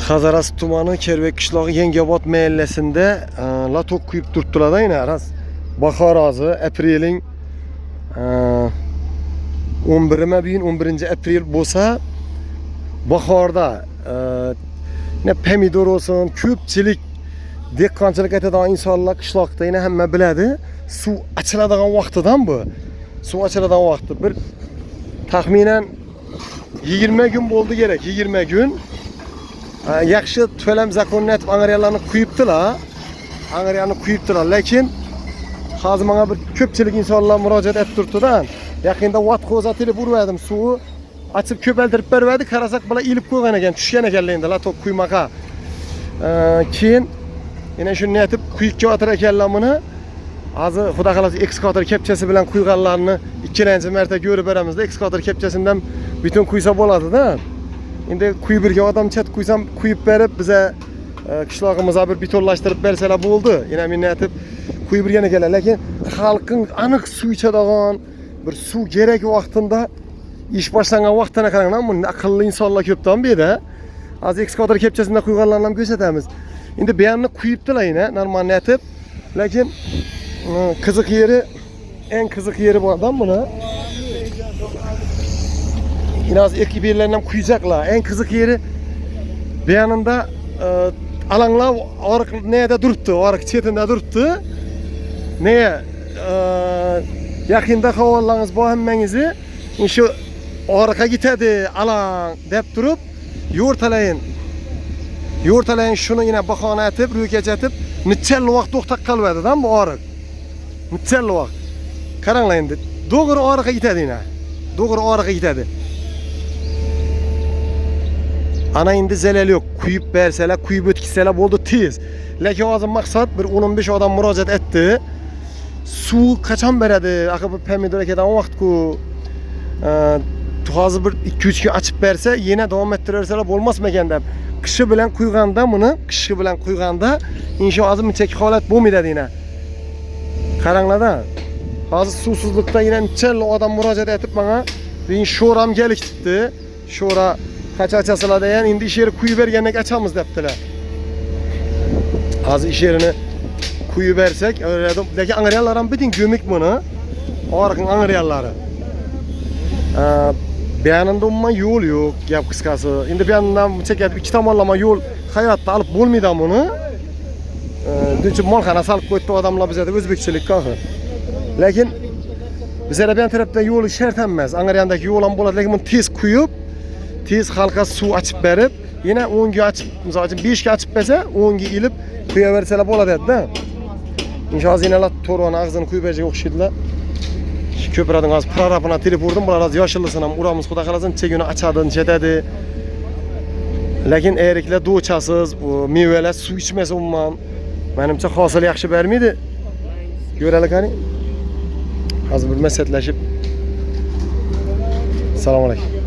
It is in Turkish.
Xazaras tumani Kerbek qishlog'i Yangiobod mahallesinde latok kuyib turibdilar da yine ras. Bahor ozi aprelning 11'ime bugün 11 aprel bo'lsa bahorda yine pomidor olsun, ko'pchilik dehqonchilik etadigan insonlar qishloqda yine hamma biladi. Suv ochiladigan vaqtidan bu. Suv ochiladigan vaqti bir taxminan 20 gün bo'ldi kerak, 20 gün. Yaxshi to'lam zakonnet angaryalarni quyibdilar. Angaryalarni quyibdilar, lekin hozir menga bir ko'pchilik insonlar murojaat etib turibdi-da. Yaqinda vat qo'zatib urvadim, suvi açıp ko'paltirib berdi, qarasak bular ilib qo'ygan ekan, tushgan ekanlar endi latok quymaqa. Keyin yana shuni aytib quyib ketar ekanlar buni. Hozir xudo xolasa ekskavator kepchasi bilan quyganlarni ikkinchi marta ko'rib beramizda. Ekskavator kepchasidan bütün quysa bo'ladi-da. Endi quyib birga odam chat quysam quyib berib bize qishlog'imizga bir betonlashtirib bersalar bo'ldi. Yana men aytib quyib birgan ekanlar, lekin xalqning aniq suv ichadigan bir suv kerak vaqtida ish boshlangan vaqtına qaranglar, bu aqlli insonlar ko'pdan bu yerda. Hozir ekskavator kepchasidan quyganlarni ham ko'rsatamiz. Endi bu yerni quyibdilar yine normal aytib, lekin qiziq yeri, en qiziq yeri bu adam buni. Yine az ekip yerlerini ham quyacaklar. En qiziq yeri bu yanında alanglar oriq neyde duribdi, oriq chetida duribdi. Neye? Yaqinda havolangiz bu hammangizni shu oriqqa ketadi, alang deb turib, yo'rtalayin shuni yine bahona etib, ro'ykacha etib, necha vaqt to'xtab qoladi-da bu oriq. Necha vaqt. Qaranglar endi, to'g'ri oriqqa ketadi yine. To'g'ri oriqqa ketadi. Ana endi zelal yok. Quyib berseler, quyib o'tkizsalar bo'ldi tez. Lekin hozir maqsad bir 15 odam murojaat etdi. Suv qachon beradi? Axir bu pomidor akadan vaqt-ku. Hozir bir 2-3 kun ochib bersa, yana davom ettiraversalar bo'lmasmagan deb. Qishi bilan quyganda buni, qishi bilan quyganda inshaalloh bunchaki holat bo'lmaydi yine. Qaranglar-da. Hozir suvsizlikda yine necha odam murojaat etib menga, "Men sho'ram kelikdi. Sho'ra kaç açasılar deyen indi iş yeri kuyu bergenlik açamız deptiler. Az iş yerini kuyu versek öyle de angaryalardan bütün gömük bunu. Orkun angaryaları. Beyanında umma yol yok yap kıskası. Indi beyanından çekip iki tomonlama yol hayatta alıp bulmaydı bunu. Dünçü malxana salıp koydu adamlar bize de Özbekçilik kahı. Lakin bize de beyan taraftan yolu şertenmez. Angaryandaki yolan болады, lakin bunu tez kuyup tez halka su açıp berip yine 10 gün açıp, mesela 5 gün açıp berse 10 gün ilip kuya verseler bo'ladi da. İnşallah yine toruğun ağzını kuyu verecek okşaydılar. Köprüden az prarapına tirip vurdum, bular az yaşıllısın ham uramız xudo xolasin çegini açadın, jetedi. Lekin erikler doğuçasız, meyveler su içmesi umman. Menimcha hosil yaxshi bermeydi. Görəlik hani. Az bir mesletleşip. Selamun aleyküm.